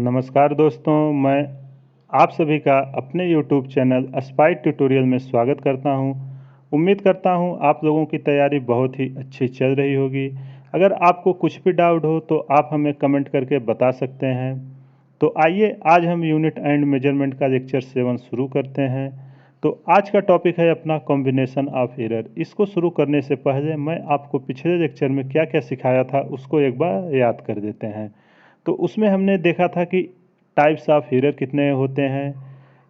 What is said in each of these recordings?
नमस्कार दोस्तों, मैं आप सभी का अपने YouTube चैनल स्पाई ट्यूटोरियल में स्वागत करता हूं। उम्मीद करता हूं आप लोगों की तैयारी बहुत ही अच्छी चल रही होगी। अगर आपको कुछ भी डाउट हो तो आप हमें कमेंट करके बता सकते हैं। तो आइए आज हम यूनिट एंड मेजरमेंट का लेक्चर 7 शुरू करते हैं। तो आज का टॉपिक है अपना कॉम्बिनेशन ऑफ एरर। इसको शुरू करने से पहले मैं आपको पिछले लेक्चर में क्या क्या सिखाया था उसको एक बार याद कर देते हैं। तो उसमें हमने देखा था कि टाइप्स ऑफ एरर कितने होते हैं।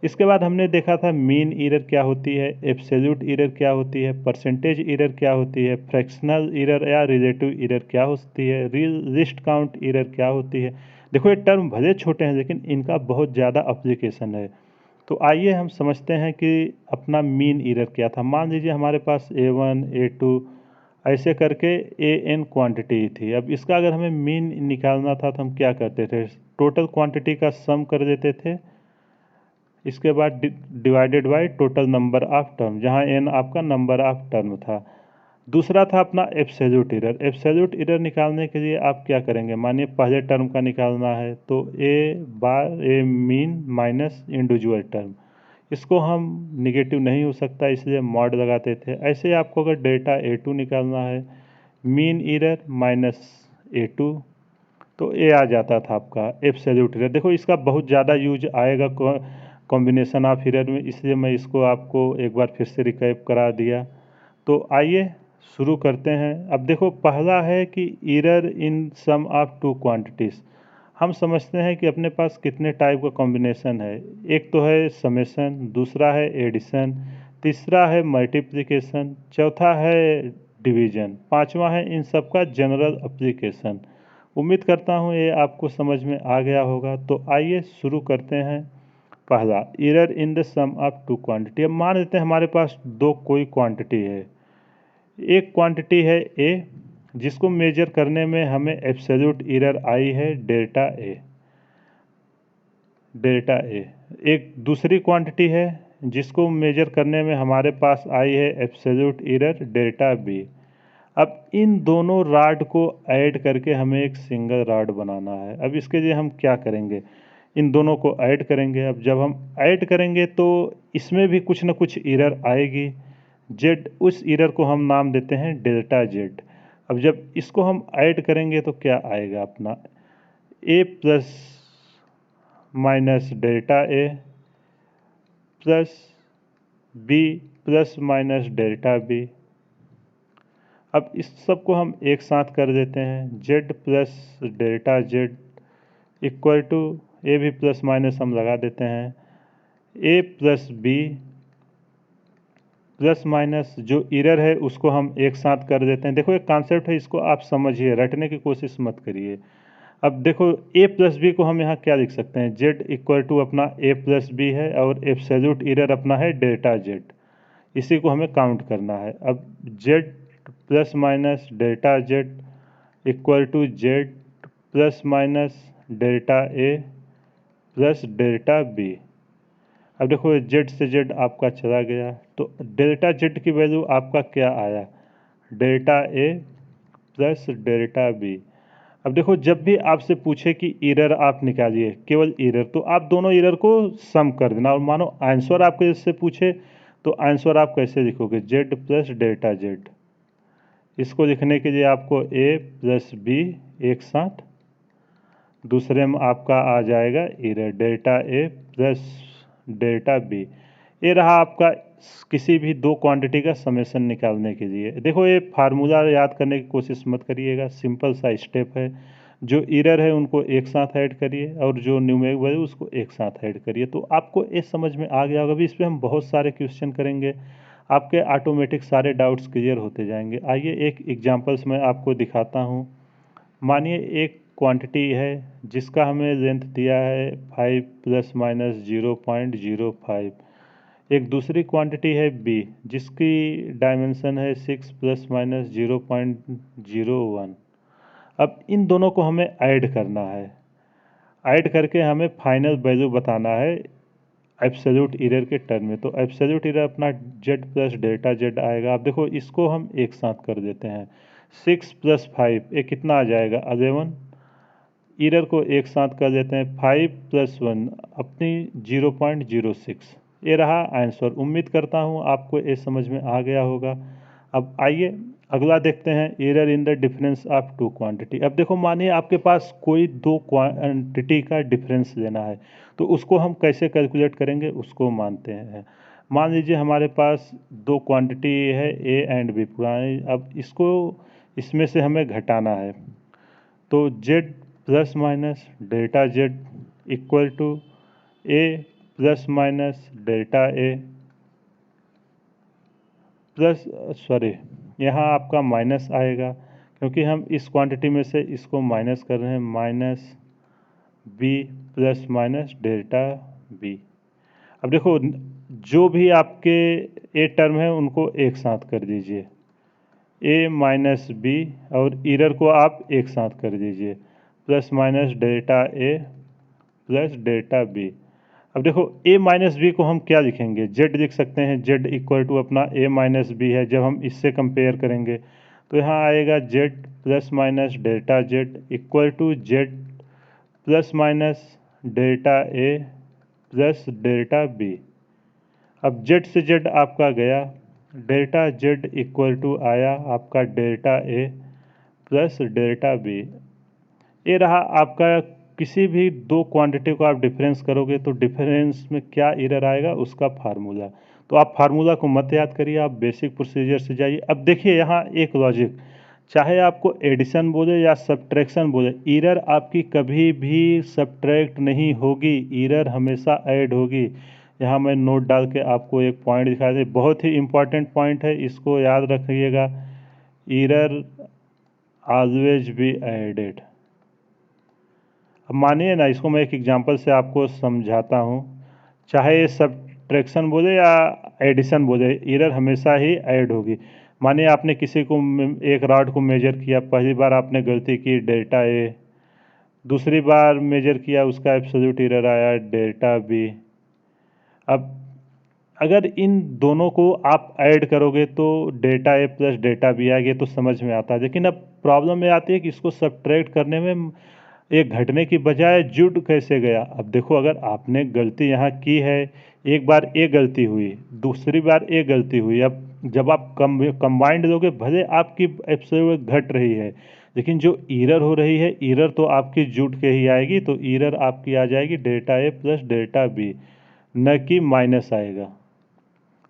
इसके बाद हमने देखा था मीन एरर क्या होती है, एब्सोल्यूट एरर क्या होती है, परसेंटेज एरर क्या होती है, फ्रैक्शनल एरर या रिलेटिव एरर क्या होती है, लिस्ट काउंट एरर क्या होती है। देखो ये टर्म भले छोटे हैं लेकिन इनका बहुत ज़्यादा अप्लीकेशन है। तो आइए हम समझते हैं कि अपना मीन एरर क्या था। मान लीजिए हमारे पास A1 A2 ऐसे करके एन क्वांटिटी थी। अब इसका अगर हमें मीन निकालना था तो हम क्या करते थे, टोटल क्वांटिटी का सम कर देते थे। इसके बाद divided by total number of term, जहाँ एन आपका नंबर ऑफ टर्म था। दूसरा था अपना एब्सोल्यूट एरर। एब्सोल्यूट एरर निकालने के लिए आप क्या करेंगे, मानिए पहले टर्म का निकालना है तो ए बार ए मीन माइनस इंडिविजुअल टर्म। इसको हम निगेटिव नहीं हो सकता इसलिए मॉड लगाते थे। ऐसे ही आपको अगर डेल्टा A2 निकालना है, मीन एरर माइनस A2, तो ए आ जाता था आपका एब्सोल्यूट एरर। देखो इसका बहुत ज़्यादा यूज आएगा कॉम्बिनेशन ऑफ एरर में, इसलिए मैं इसको आपको एक बार फिर से रिकैप करा दिया। तो आइए शुरू करते हैं। अब देखो पहला है कि error in sum of two quantities. हम समझते हैं कि अपने पास कितने टाइप का कॉम्बिनेशन है। एक तो है समेशन, दूसरा है एडिशन, तीसरा है मल्टीप्लिकेशन, चौथा है डिवीजन, पांचवा है इन सब का जनरल एप्लीकेशन। उम्मीद करता हूँ ये आपको समझ में आ गया होगा। तो आइए शुरू करते हैं। पहला, error in the sum of two quantity. अब मान लेते हैं हमारे पास दो कोई क्वांटिटी है। एक क्वांटिटी है ए, जिसको मेजर करने में हमें एब्सोल्यूट एरर आई है डेल्टा ए। Delta A. एक दूसरी क्वांटिटी है जिसको मेजर करने में हमारे पास आई है एब्सोल्यूट एरर डेल्टा बी। अब इन दोनों राड को ऐड करके हमें एक सिंगल राड बनाना है। अब इसके लिए हम क्या करेंगे, इन दोनों को ऐड करेंगे। अब जब हम ऐड करेंगे तो इसमें भी कुछ ना कुछ एरर आएगी। जेड, उस एरर को हम नाम देते हैं डेल्टा जेड। अब जब इसको हम ऐड करेंगे तो क्या आएगा अपना, A plus minus delta A plus B plus minus delta B. अब इस सब को हम एक साथ कर देते हैं, Z plus delta Z equal to A भी प्लस माइनस हम लगा देते हैं, A plus B plus minus जो एरर है उसको हम एक साथ कर देते हैं। देखो एक कॉन्सेप्ट है, इसको आप समझिए, रटने की कोशिश मत करिए। अब देखो ए प्लस बी को हम यहाँ क्या लिख सकते हैं, जेड इक्वल टू अपना ए प्लस बी है और एब्सोल्यूट एरर अपना है डेल्टा जेड। इसी को हमें काउंट करना है। अब Z plus minus delta Z equal to Z plus minus delta A plus delta B. अब देखो जेड से जेड आपका चला गया तो डेल्टा जेड की वैल्यू आपका क्या आया, delta A plus delta B. अब देखो जब भी आपसे पूछे कि एरर आप निकालिए, केवल एरर, तो आप दोनों एरर को सम कर देना। और मानो आंसर आपके इससे पूछे तो आंसर आप कैसे लिखोगे, जेड प्लस डेल्टा जेड। इसको लिखने के लिए आपको ए प्लस बी एक साथ, दूसरे में आपका आ जाएगा error delta A plus delta B. ये रहा आपका किसी भी दो क्वांटिटी का समेशन निकालने के लिए। देखो ये फार्मूला याद करने की कोशिश मत करिएगा, सिंपल सा स्टेप है। जो एरर है उनको एक साथ ऐड करिए और जो न्यूमेरिक वैल्यू उसको एक साथ ऐड करिए। तो आपको ये समझ में आ गया होगा। अभी इस पर हम बहुत सारे क्वेश्चन करेंगे, आपके ऑटोमेटिक सारे डाउट्स क्लियर होते जाएंगे। आइए एक एग्जाम्पल्स मैं आपको दिखाता हूँ। मानिए एक क्वांटिटी है जिसका हमें लेंथ दिया है 5 प्लस माइनस 0.05। एक दूसरी क्वांटिटी है बी जिसकी डायमेंशन है 6 प्लस माइनस 0.01। अब इन दोनों को हमें ऐड करना है। ऐड करके हमें फाइनल वैल्यू बताना है एब्सोल्यूट एरर के टर्म में। तो एब्सोल्यूट एरर अपना जेड प्लस डेल्टा जेड आएगा। अब देखो इसको हम एक साथ कर देते हैं, 6 प्लस 5 ये कितना आ जाएगा 11, ईरर को एक साथ कर देते हैं, 5 + 1 अपनी 0.06। ये रहा आंसर। उम्मीद करता हूँ आपको ये समझ में आ गया होगा। अब आइए अगला देखते हैं, error in the difference of two quantity. अब देखो मानिए आपके पास कोई दो क्वांटिटी का डिफरेंस लेना है, तो उसको हम कैसे कैलकुलेट करेंगे उसको मानते हैं। मान लीजिए हमारे पास दो क्वांटिटी है ए एंड बी पुरानी। अब इसको इसमें से हमें घटाना है, तो z plus minus delta z equal to A plus minus delta A plus, sorry यहाँ आपका माइनस आएगा क्योंकि हम इस क्वांटिटी में से इसको माइनस कर रहे हैं, minus B plus minus delta B. अब देखो जो भी आपके ए टर्म है उनको एक साथ कर दीजिए, ए माइनस बी, और इरर को आप एक साथ कर दीजिए, plus minus delta A plus delta B. अब देखो ए माइनस बी को हम क्या लिखेंगे, जेड लिख सकते हैं, जेड इक्वल टू अपना ए माइनस बी है। जब हम इससे कंपेयर करेंगे तो यहाँ आएगा Z plus minus delta Z equal to Z plus minus delta A plus delta B. अब जेड से जेड आपका गया, डेल्टा जेड इक्वल टू आया आपका delta A plus delta B. ये रहा आपका, किसी भी दो क्वांटिटी को आप डिफरेंस करोगे तो डिफरेंस में क्या एरर आएगा उसका फार्मूला। तो आप फार्मूला को मत याद करिए, आप बेसिक प्रोसीजर से जाइए। अब देखिए यहाँ एक लॉजिक, चाहे आपको एडिशन बोले या सब्ट्रैक्शन बोले, एरर आपकी कभी भी सब्ट्रैक्ट नहीं होगी, एरर हमेशा ऐड होगी। यहाँ मैं नोट डाल के आपको एक पॉइंट दिखा दे, बहुत ही इंपॉर्टेंट पॉइंट है, इसको याद रखिएगा। Error always be added. अब मानिए ना, इसको मैं एक एग्जांपल से आपको समझाता हूँ। चाहे सब्ट्रैक्शन बोले या एडिशन बोले, एरर हमेशा ही ऐड होगी। मानिए आपने किसी को एक रॉड को मेजर किया, पहली बार आपने गलती की डेल्टा ए, दूसरी बार मेजर किया उसका एब्सोल्यूट एरर आया डेल्टा बी। अब अगर इन दोनों को आप ऐड करोगे तो delta A plus delta B आएगी, तो समझ में आता है। लेकिन अब प्रॉब्लम ये आती है कि इसको सब्ट्रैक्ट करने में एक घटने की बजाय जुड़ कैसे गया। अब देखो अगर आपने गलती यहाँ की है, एक बार ए गलती हुई, दूसरी बार ए गलती हुई, अब जब आप कंबाइंड लोगे भले आपकी एब्सोल्यूट घट रही है, लेकिन जो एरर हो रही है एरर तो आपकी जुट के ही आएगी। तो एरर आपकी आ जाएगी delta A plus delta B, न कि माइनस आएगा।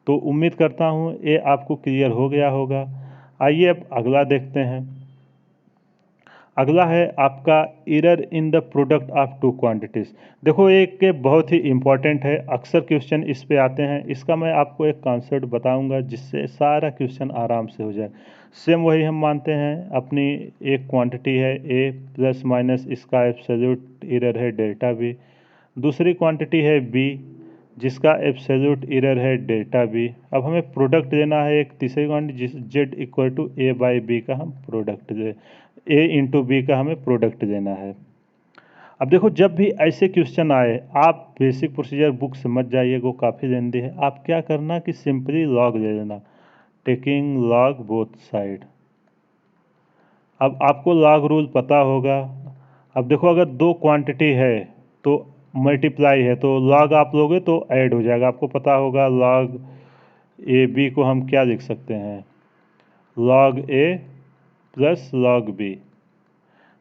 तो उम्मीद करता हूँ ये आपको क्लियर हो गया होगा। आइए अब अगला देखते हैं। अगला है आपका error in the product of two quantities. देखो एक के बहुत ही इम्पॉर्टेंट है, अक्सर क्वेश्चन इस पे आते हैं। इसका मैं आपको एक कॉन्सेप्ट बताऊंगा जिससे सारा क्वेश्चन आराम से हो जाए। सेम वही हम मानते हैं, अपनी एक क्वांटिटी है ए प्लस माइनस, इसका एब्सोल्यूट एरर है डेल्टा बी। दूसरी क्वांटिटी है बी जिसका एब्सोल्यूट एरर है डेल्टा बी। अब हमें प्रोडक्ट लेना है एक तीसरी क्वांटिटी जिस Z equal to A by B का हम प्रोडक्ट ले, ए इंटू बी का हमें प्रोडक्ट लेना है। अब देखो जब भी ऐसे क्वेश्चन आए, आप बेसिक प्रोसीजर बुक समझ जाइए, वो काफ़ी लेंदी है। आप क्या करना कि सिंपली लॉग ले लेना, टेकिंग लॉग बोथ साइड। अब आपको लॉग रूल पता होगा। अब देखो अगर दो क्वांटिटी है तो मल्टीप्लाई है, तो लॉग आप लोगे तो ऐड हो जाएगा। आपको पता होगा लॉग ए बी को हम क्या लिख सकते हैं, log A plus log B.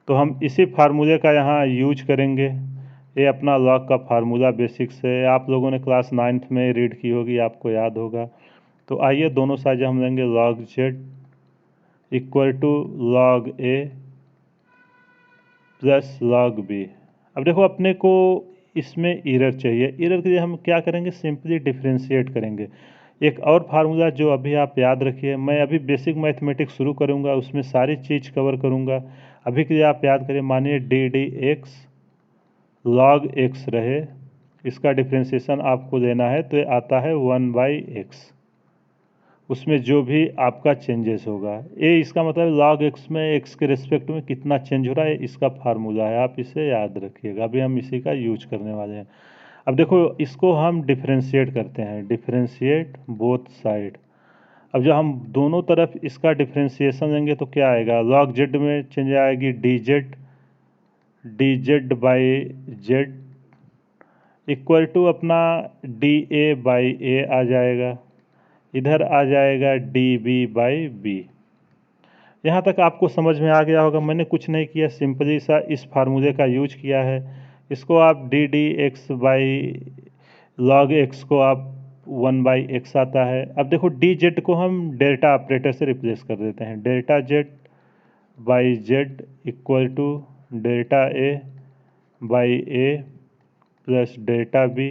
तो हम इसी फार्मूले का यहाँ यूज करेंगे। ये अपना लॉग का फार्मूला बेसिक से आप लोगों ने क्लास 9th में रीड की होगी, आपको याद होगा। तो आइए दोनों साइड हम लेंगे log Z equal to log A plus log B. अब देखो अपने को इसमें एरर चाहिए, एरर के लिए हम क्या करेंगे, सिंपली डिफ्रेंशिएट करेंगे। एक और फार्मूला जो अभी आप याद रखिए, मैं अभी बेसिक मैथमेटिक्स शुरू करूँगा, उसमें सारी चीज़ कवर करूँगा। अभी के लिए आप याद करिए, मानिए D D x log x रहे, इसका डिफ्रेंशिएशन आपको लेना है तो ये आता है 1/x। उसमें जो भी आपका चेंजेस होगा, ये इसका मतलब लॉग एक्स में एक्स के रिस्पेक्ट में कितना चेंज हो रहा है, इसका फार्मूला है, आप इसे याद रखिएगा। अभी हम इसी का यूज करने वाले हैं। अब देखो इसको हम डिफ्रेंशिएट करते हैं, डिफ्रेंशिएट बोथ साइड। अब जब हम दोनों तरफ इसका डिफ्रेंशिएशन लेंगे तो क्या आएगा, लॉग जेड में चेंज आएगी D Z D Z by Z equal to अपना डी ए बाई ए आ जाएगा, इधर आ जाएगा डी बी बाई बी। यहाँ तक आपको समझ में आ गया होगा। मैंने कुछ नहीं किया, सिंपली सा इस फार्मूले का यूज किया है। इसको आप D D x by log x को आप 1/x आता है। अब देखो डी जेड को हम डेल्टा ऑपरेटर से रिप्लेस कर देते हैं, delta Z by Z equal to delta A by A plus delta B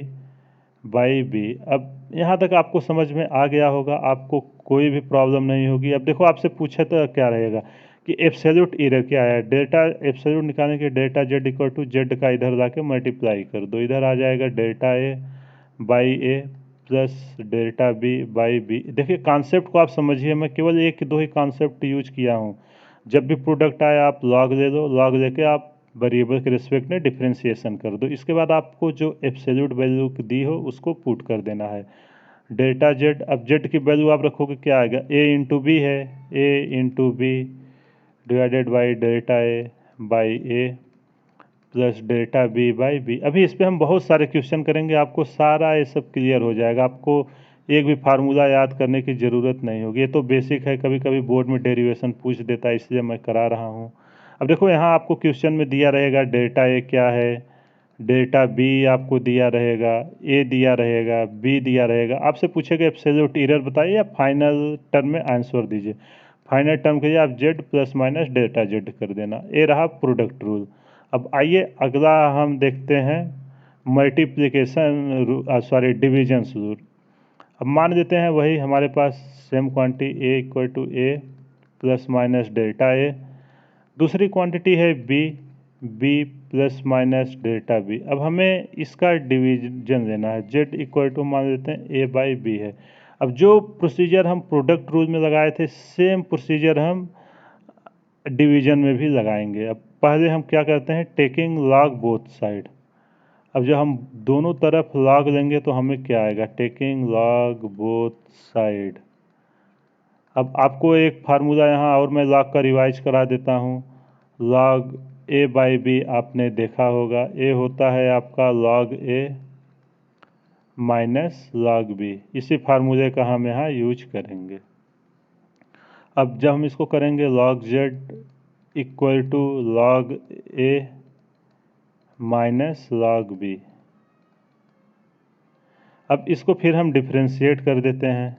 by B. अब यहाँ तक आपको समझ में आ गया होगा, आपको कोई भी प्रॉब्लम नहीं होगी। अब देखो आपसे पूछा तो क्या रहेगा कि एब्सोल्यूट एरर क्या है। डेल्टा एब्सोल्यूट निकालने के delta Z equal to Z का इधर ला के मल्टीप्लाई कर दो, इधर आ जाएगा delta A by A plus delta B by B. देखिए कॉन्सेप्ट को आप समझिए, मैं केवल एक दो ही कॉन्सेप्ट यूज किया हूँ। जब भी प्रोडक्ट आए आप लॉग ले लो, लॉग लेके आप वेरिएबल के रिस्पेक्ट में डिफ्रेंशिएशन कर दो। इसके बाद आपको जो एब्सोल्यूट वैल्यू दी हो उसको पुट कर देना है। डेल्टा जेड, अब जेड की वैल्यू आप रखोगे क्या आएगा, ए इंटू बी है, A into B divided by delta A by A plus delta B by B. अभी इस पर हम बहुत सारे क्वेश्चन करेंगे, आपको सारा ये सब क्लियर हो जाएगा। आपको एक भी फार्मूला याद करने की ज़रूरत नहीं होगी, ये तो बेसिक है। कभी कभी बोर्ड में डेरिवेशन पूछ देता है, इसलिए मैं करा रहा हूँ। अब देखो यहाँ आपको क्वेश्चन में दिया रहेगा डेल्टा ए क्या है, डेल्टा बी आपको दिया रहेगा, ए दिया रहेगा, बी दिया रहेगा। आपसे पूछेगा एब्सोल्यूट एरर बताइए या फाइनल टर्म में आंसर दीजिए। फाइनल टर्म के लिए आप Z plus minus delta Z कर देना। ये रहा प्रोडक्ट रूल। अब आइए अगला हम देखते हैं मल्टीप्लिकेशन सॉरी डिवीजन रूल। अब मान लेते हैं वही हमारे पास same quantity A equal to A plus minus delta A, दूसरी क्वांटिटी है B, B plus minus delta B. अब हमें इसका डिवीजन लेना है, जेड इक्वल टू मान लेते हैं ए बाई बी है। अब जो प्रोसीजर हम प्रोडक्ट रूल में लगाए थे सेम प्रोसीजर हम डिवीजन में भी लगाएंगे। अब पहले हम क्या करते हैं, टेकिंग लॉग बोथ साइड। अब जब हम दोनों तरफ लॉग लेंगे तो हमें क्या आएगा, टेकिंग लॉग बोथ साइड। अब आपको एक फार्मूला यहाँ और मैं लॉग का रिवाइज करा देता हूँ। लॉग ए बाई बी आपने देखा होगा, ए होता है आपका log A minus log B. इसी फार्मूले का हम यहाँ यूज करेंगे। अब जब हम इसको करेंगे log Z equal to log A minus log B. अब इसको फिर हम डिफ्रेंशिएट कर देते हैं,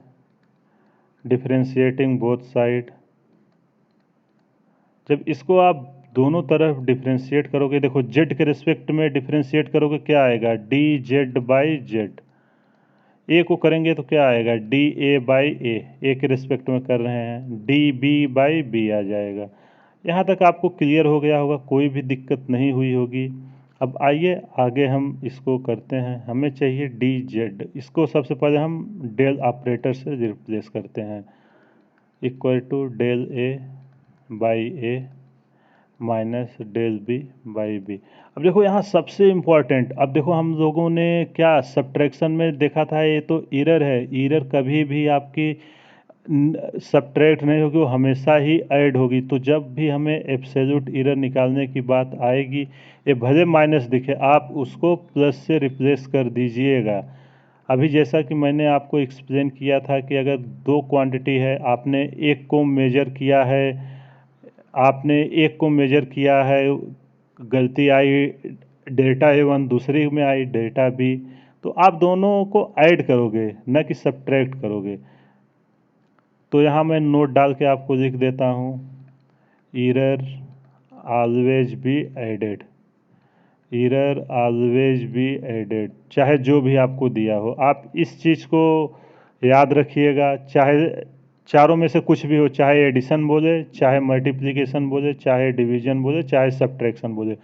डिफ्रेंशिएटिंग बोथ साइड। जब इसको आप दोनों तरफ डिफ्रेंशिएट करोगे, देखो जेड के रिस्पेक्ट में डिफ्रेंशिएट करोगे क्या आएगा, डी जेड बाई जेड। ए को करेंगे तो क्या आएगा, डी ए बाई ए, ए के रिस्पेक्ट में कर रहे हैं, डी बी बाई बी आ जाएगा। यहाँ तक आपको क्लियर हो गया होगा, कोई भी दिक्कत नहीं हुई होगी। अब आइए आगे हम इसको करते हैं। हमें चाहिए डी जेड, इसको सबसे पहले हम डेल ऑपरेटर से रिप्लेस करते हैं, equal to del A by A minus del B by B. अब देखो यहाँ सबसे इम्पॉर्टेंट, अब देखो हम लोगों ने क्या सब्ट्रैक्शन में देखा था, ये तो एरर है। एरर कभी भी आपकी सब्ट्रैक्ट नहीं होगी, वो हमेशा ही ऐड होगी। तो जब भी हमें एब्सोल्यूट एरर निकालने की बात आएगी, ये भले माइनस दिखे आप उसको प्लस से रिप्लेस कर दीजिएगा। अभी जैसा कि मैंने आपको एक्सप्लेन किया था कि अगर दो क्वांटिटी है, आपने एक को मेजर किया है, आपने एक को मेजर किया है, गलती आई डेल्टा ए वन, दूसरी में आई डेल्टा बी, तो आप दोनों को ऐड करोगे न कि सब्ट्रैक्ट करोगे। तो यहाँ मैं नोट डाल के आपको लिख देता हूँ, error always be added, error always be added, चाहे जो भी आपको दिया हो। आप इस चीज़ को याद रखिएगा, चाहे चारों में से कुछ भी हो, चाहे एडिशन बोले, चाहे मल्टीप्लिकेशन बोले, चाहे डिवीजन बोले, चाहे सब्ट्रैक्शन बोले,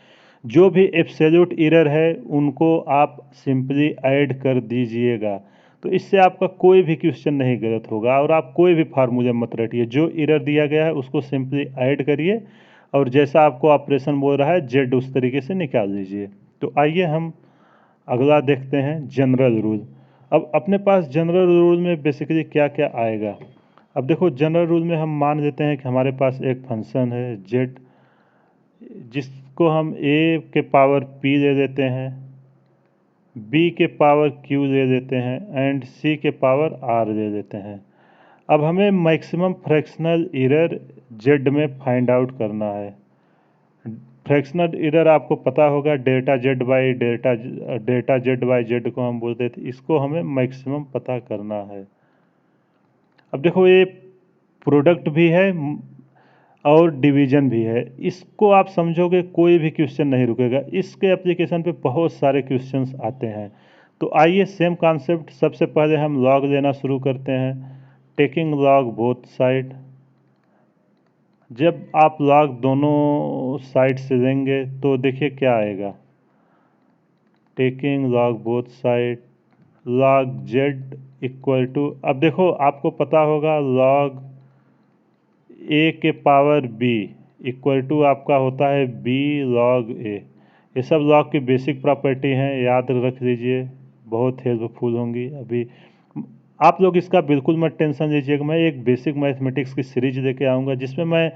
जो भी एब्सोल्यूट एरर है उनको आप सिंपली ऐड कर दीजिएगा। तो इससे आपका कोई भी क्वेश्चन नहीं गलत होगा और आप कोई भी फार्मूले मत रटिए, जो एरर दिया गया है उसको सिंपली ऐड करिए और जैसा आपको ऑपरेशन बोल रहा है जेड उस तरीके से निकाल लीजिए। तो आइए हम अगला देखते हैं जनरल रूल। अब अपने पास जनरल रूल में बेसिकली क्या क्या आएगा। अब देखो जनरल रूल में हम मान लेते हैं कि हमारे पास एक फंक्शन है जेड, जिस इसको हम ए के पावर पी दे देते हैं, बी के पावर क्यू दे देते हैं एंड सी के पावर आर दे देते हैं। अब हमें मैक्सिमम फ्रैक्शनल एरर जेड में फाइंड आउट करना है। फ्रैक्शनल एरर आपको पता होगा, डेल्टा जेड बाई जेड को हम बोलते थे, इसको हमें मैक्सिमम पता करना है। अब देखो ये प्रोडक्ट भी है और डिवीजन भी है, इसको आप समझोगे कोई भी क्वेश्चन नहीं रुकेगा। इसके एप्लीकेशन पे बहुत सारे क्वेश्चंस आते हैं। तो आइए सेम कॉन्सेप्ट, सबसे पहले हम लॉग लेना शुरू करते हैं। टेकिंग लॉग बोथ साइड, जब आप लॉग दोनों साइड से लेंगे तो देखिए क्या आएगा। Taking log both side, log Z equal to, अब देखो आपको पता होगा लॉग ए के पावर बी इक्वल टू आपका होता है बी लॉग ए। ये सब लॉग की बेसिक प्रॉपर्टी हैं, याद रख लीजिए, बहुत हेल्पफुल होंगी। अभी आप लोग इसका बिल्कुल मत टेंशन लीजिएगा, मैं एक बेसिक मैथमेटिक्स की सीरीज लेके आऊँगा जिसमें मैं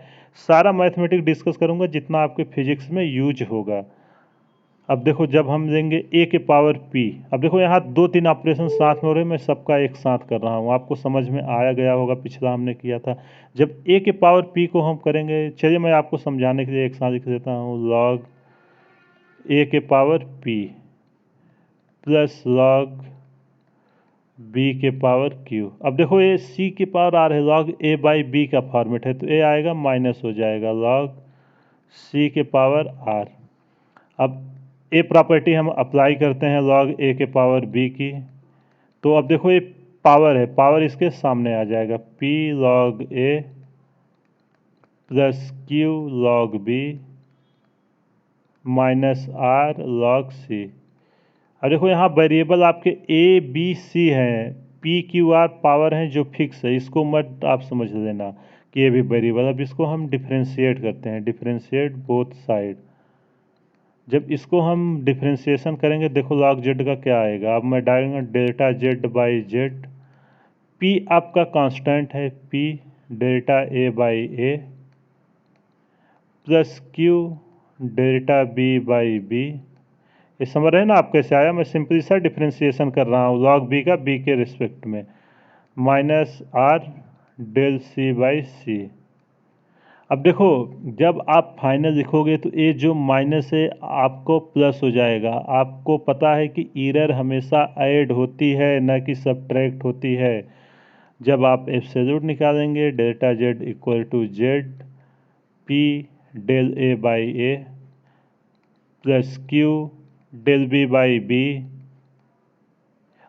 सारा मैथमेटिक्स डिस्कस करूँगा जितना आपके फिजिक्स में यूज होगा। अब देखो जब हम लेंगे ए के पावर पी, अब देखो यहाँ 2-3 ऑपरेशन साथ में हो रहे हैं, मैं सबका एक साथ कर रहा हूँ, आपको समझ में आया गया होगा, पिछला हमने किया था। जब ए के पावर पी को हम करेंगे, चलिए मैं आपको समझाने के लिए एक साथ लिख देता हूँ, लॉग ए के power P plus log B के पावर क्यू। अब देखो ये सी के पावर आर है, लॉग ए बाई बी का फॉर्मेट है, तो ए आएगा माइनस हो जाएगा लॉग सी के पावर आर। अब ए प्रॉपर्टी हम अप्लाई करते हैं लॉग ए के पावर बी की, तो अब देखो ये पावर है, पावर इसके सामने आ जाएगा, P log A plus Q log B minus R log C. अब देखो यहाँ वेरिएबल आपके ए बी सी हैं, पी क्यू आर पावर हैं जो फिक्स है, इसको मत आप समझ लेना कि ये भी वेरिएबल। अब इसको हम डिफ्रेंशिएट करते हैं, डिफ्रेंशिएट बोथ साइड। जब इसको हम डिफ्रेंशिएशन करेंगे, देखो लॉग जेड का क्या आएगा। अब मैं डालूंगा delta Z by Z, P आपका कांस्टेंट है, P delta A by A plus Q delta B by B. ये समझ रहे हैं ना आप कैसे आया, मैं सिंपली सा डिफ्रेंशिएशन कर रहा हूँ लॉग बी का बी के रिस्पेक्ट में, minus R del C by C. अब देखो जब आप फाइनल लिखोगे तो ये जो माइनस है आपको प्लस हो जाएगा। आपको पता है कि एरर हमेशा ऐड होती है न कि सब्ट्रैक्ट होती है। जब आप एब्सोल्यूट निकालेंगे, delta Z equal to Z P del A by A plus Q del B by B.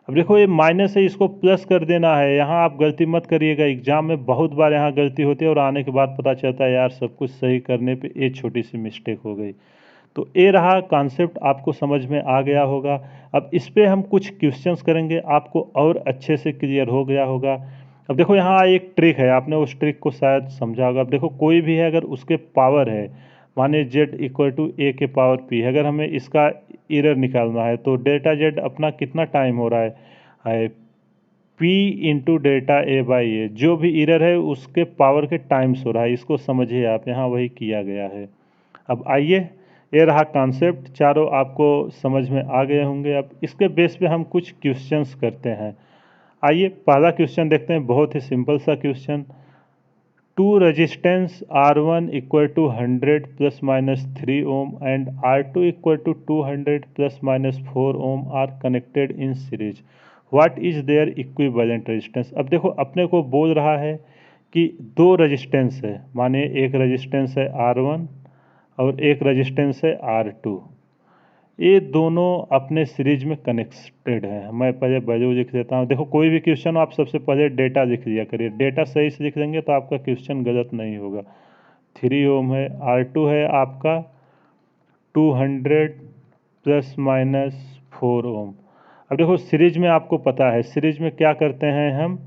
अब देखो ये माइनस है, इसको प्लस कर देना है। यहाँ आप गलती मत करिएगा, एग्जाम में बहुत बार यहाँ गलती होती है और आने के बाद पता चलता है यार सब कुछ सही करने पे एक छोटी सी मिस्टेक हो गई। तो ये रहा कॉन्सेप्ट, आपको समझ में आ गया होगा। अब इस पे हम कुछ क्वेश्चंस करेंगे, आपको और अच्छे से क्लियर हो गया होगा। अब देखो यहाँ एक ट्रिक है, आपने उस ट्रिक को शायद समझा होगा। अब देखो कोई भी है अगर उसके पावर है, माने जेड इक्वल टू ए के पावर पी, अगर हमें इसका एरर निकालना है तो डेल्टा जेड अपना कितना टाइम हो रहा है P into delta A by A, जो भी एरर है उसके पावर के टाइम्स हो रहा है, इसको समझिए आप, यहाँ वही किया गया है। अब आइए, ये रहा कॉन्सेप्ट, चारों आपको समझ में आ गए होंगे। अब इसके बेस पे हम कुछ क्वेश्चंस करते हैं। आइए पहला क्वेश्चन देखते हैं, बहुत ही सिंपल सा question. Two resistance R1 equal to 100 plus minus 3 ohm and R2 equal to 200 plus minus 4 ohm are connected in series, what is their equivalent resistance. अब देखो अपने को बोल रहा है कि दो रेजिस्टेंस है, माने एक रेजिस्टेंस है R1 और एक रेजिस्टेंस है R2, ये दोनों अपने सीरीज में कनेक्टेड है। मैं पहले वैल्यू लिख देता हूँ। देखो कोई भी क्वेश्चन आप सबसे पहले डेटा लिख लिया करिए, डेटा सही से लिख लेंगे तो आपका क्वेश्चन गलत नहीं होगा। 3 ओम है, R2 है आपका 200 प्लस माइनस 4 ओम। अब देखो सीरीज में आपको पता है, सीरीज में क्या करते हैं हम,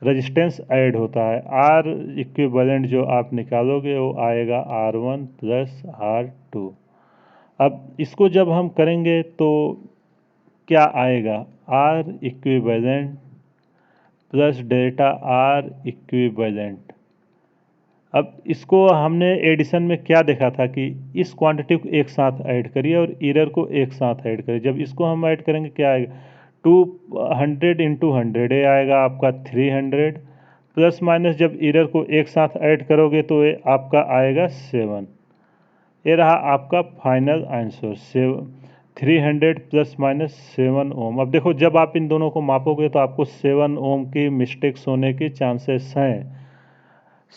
रेजिस्टेंस ऐड होता है। आर इक्विवेलेंट जो आप निकालोगे वो आएगा R1 प्लस R2। अब इसको जब हम करेंगे तो क्या आएगा, R equivalent plus delta R equivalent. अब इसको हमने एडिशन में क्या देखा था कि इस क्वांटिटी को एक साथ ऐड करिए और ईरर को एक साथ ऐड करिए। जब इसको हम ऐड करेंगे क्या आएगा, 200 × 100 ये आएगा आपका 300, प्लस माइनस जब ईरर को एक साथ ऐड करोगे तो ये आपका आएगा 7। ये रहा आपका फाइनल आंसर 300 प्लस माइनस 7 ओम। अब देखो जब आप इन दोनों को मापोगे तो आपको 7 ओम की मिस्टेक्स होने की चांसेस हैं।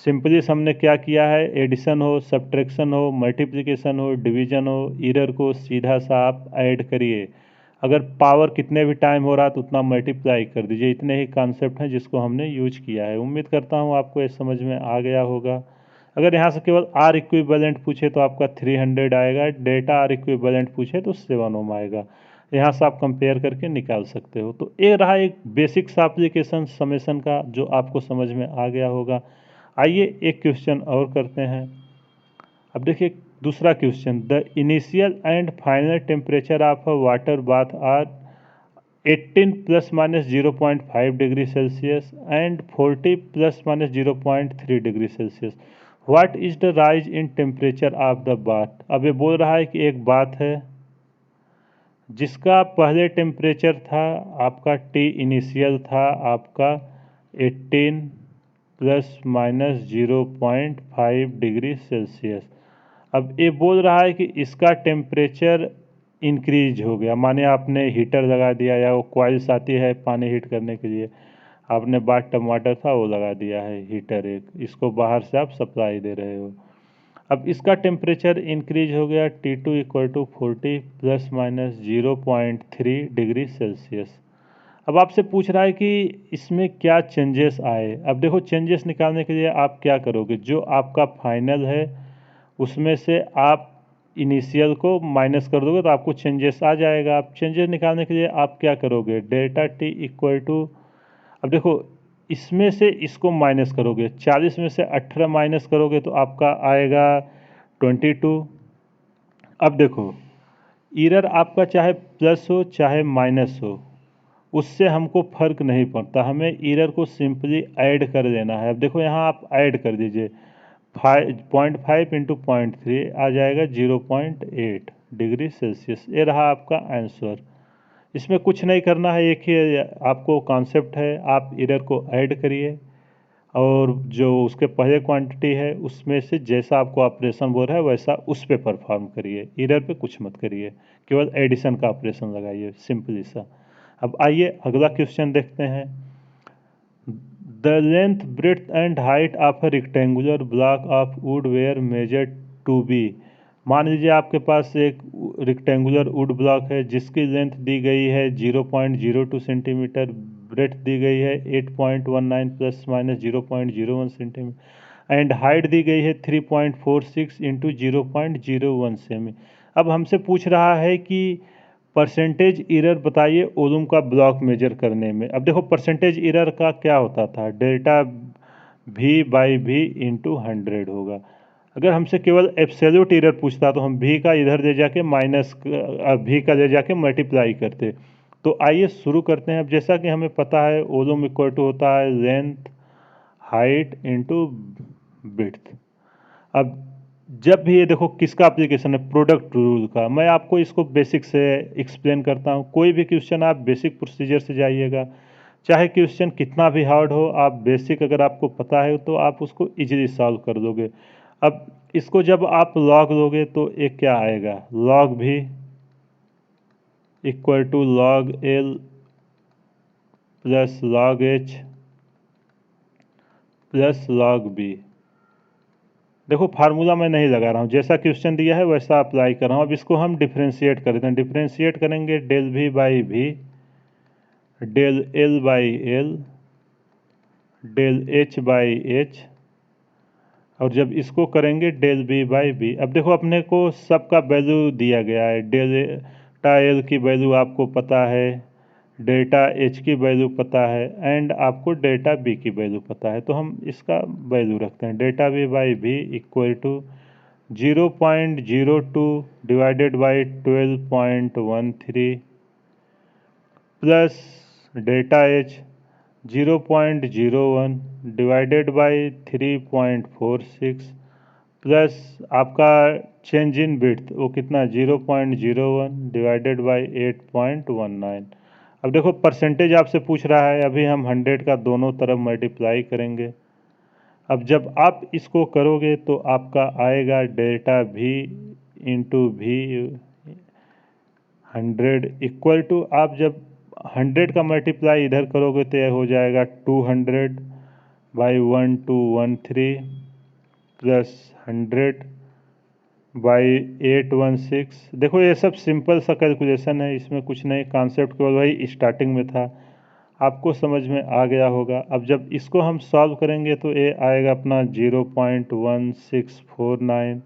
सिंपली हमने क्या किया है, एडिशन हो, सब्ट्रैक्शन हो, मल्टीप्लिकेशन हो, डिवीजन हो, ईरर को सीधा सा आप ऐड करिए। अगर पावर कितने भी टाइम हो रहा तो उतना मल्टीप्लाई कर दीजिए। इतने ही कॉन्सेप्ट हैं जिसको हमने यूज किया है। उम्मीद करता हूँ आपको ये समझ में आ गया होगा। अगर यहाँ से केवल आर इक्विवेलेंट पूछे तो आपका 300 आएगा, डेटा आर इक्विवेलेंट पूछे तो 7 ओम आएगा। यहाँ से आप कंपेयर करके निकाल सकते हो। तो ये रहा एक बेसिक सा एप्लीकेशन समेशन का जो आपको समझ में आ गया होगा। आइए एक क्वेश्चन और करते हैं। अब देखिए दूसरा question, the initial and final temperature of a water bath are 18 plus minus 0.5 degree Celsius and 40 plus minus 0.3 degree Celsius. What is the rise in temperature of the bath. अब ये बोल रहा है कि एक बाथ है जिसका पहले टेम्परेचर था आपका टी इनिशियल था आपका 18 प्लस माइनस 0.5 डिग्री सेल्सियस। अब ये बोल रहा है कि इसका टेम्परेचर इंक्रीज हो गया, माने आपने हीटर लगा दिया या वो कॉइल्स आती है पानी हीट करने के लिए, आपने बाट टमाटर था वो लगा दिया है हीटर एक, इसको बाहर से आप सप्लाई दे रहे हो। अब इसका टेम्परेचर इंक्रीज हो गया T2 equal to 40 plus minus 0.3 degree Celsius. अब आपसे पूछ रहा है कि इसमें क्या चेंजेस आए। अब देखो चेंजेस निकालने के लिए आप क्या करोगे, जो आपका फाइनल है उसमें से आप इनिशियल को माइनस कर दोगे तो आपको चेंजेस आ जाएगा। आप चेंजेस निकालने के लिए आप क्या करोगे, डेल्टा टी इक्वल टू, अब देखो इसमें से इसको माइनस करोगे, 40 में से 18 माइनस करोगे तो आपका आएगा 22। अब देखो ईरर आपका चाहे प्लस हो चाहे माइनस हो उससे हमको फ़र्क नहीं पड़ता, हमें ईरर को सिंपली ऐड कर देना है। अब देखो यहाँ आप ऐड कर दीजिए, 0.5 इंटू 0.3 आ जाएगा 0.8 डिग्री सेल्सियस। ये रहा आपका आंसर। इसमें कुछ नहीं करना है, एक ही आपको कॉन्सेप्ट है, आप ईरर को ऐड करिए और जो उसके पहले क्वांटिटी है उसमें से जैसा आपको ऑपरेशन बोल रहा है वैसा उस पर परफॉर्म करिए, ईरर पे कुछ मत करिए, केवल एडिशन का ऑपरेशन लगाइए, सिंपली सा। अब आइए अगला क्वेश्चन देखते हैं। The length breadth and height of a rectangular block of wood were measured to be. मान लीजिए आपके पास एक रेक्टेंगुलर वुड ब्लॉक है जिसकी लेंथ दी गई है 0.02 सेंटीमीटर, ब्रेड्थ दी गई है 8.19 plus minus 0.01 centimetre and height दी गई है 3.46 इंटू 0.01 सेमी। अब हमसे पूछ रहा है कि परसेंटेज एरर बताइए ओलूम का ब्लॉक मेजर करने में। अब देखो परसेंटेज एरर का क्या होता था, डेल्टा भी बाई भी इंटू 100 होगा। अगर हमसे केवल एब्सोल्यूट एरर पूछता तो हम भी का इधर ले जाके माइनस भी का ले जाके मल्टीप्लाई करते। तो आइए शुरू करते हैं। अब जैसा कि हमें पता है ओलूम इक्वल टू होता है लेंथ हाइट इंटू विड्थ। अब जब भी ये देखो किसका एप्लीकेशन है, प्रोडक्ट रूल का, मैं आपको इसको बेसिक से एक्सप्लेन करता हूँ। कोई भी क्वेश्चन आप बेसिक प्रोसीजर से जाइएगा, चाहे क्वेश्चन कितना भी हार्ड हो, आप बेसिक अगर आपको पता है तो आप उसको इजीली सॉल्व कर दोगे। अब इसको जब आप लॉग लोगे तो एक क्या आएगा, log V equal to log L plus log H plus log B. देखो फार्मूला मैं नहीं लगा रहा हूँ, जैसा क्वेश्चन दिया है वैसा अप्लाई कर रहा हूँ। अब इसको हम डिफ्रेंशिएट करते हैं, डिफ्रेंशिएट करेंगे del V by V, del L by L, del H by H, और जब इसको करेंगे डेल बी बाई बी। अब देखो अपने को सबका वैल्यू दिया गया है, डेल्टा एल की वैल्यू आपको पता है, डेल्टा एच की वैल्यू पता है एंड आपको डेल्टा बी की वैल्यू पता है। तो हम इसका वैल्यू रखते हैं, delta B by B equal to 0.02 divided by 12.13 plus delta H 0.01 divided by 3.46 plus आपका चेंज इन विड्थ वो कितना 0.01 डिवाइडेड बाई 8.19। अब देखो परसेंटेज आपसे पूछ रहा है, अभी हम 100 का दोनों तरफ मल्टीप्लाई करेंगे। अब जब आप इसको करोगे तो आपका आएगा delta V into V 100 equal to, आप जब 100 का मल्टीप्लाई इधर करोगे तो यह हो जाएगा 200 बाई 1213 प्लस 100 बाई 816। देखो ये सब सिंपल सा कैलकुलेशन है, इसमें कुछ नहीं, कॉन्सेप्ट केवल वही स्टार्टिंग में था, आपको समझ में आ गया होगा। अब जब इसको हम सॉल्व करेंगे तो ये आएगा अपना 0.1649।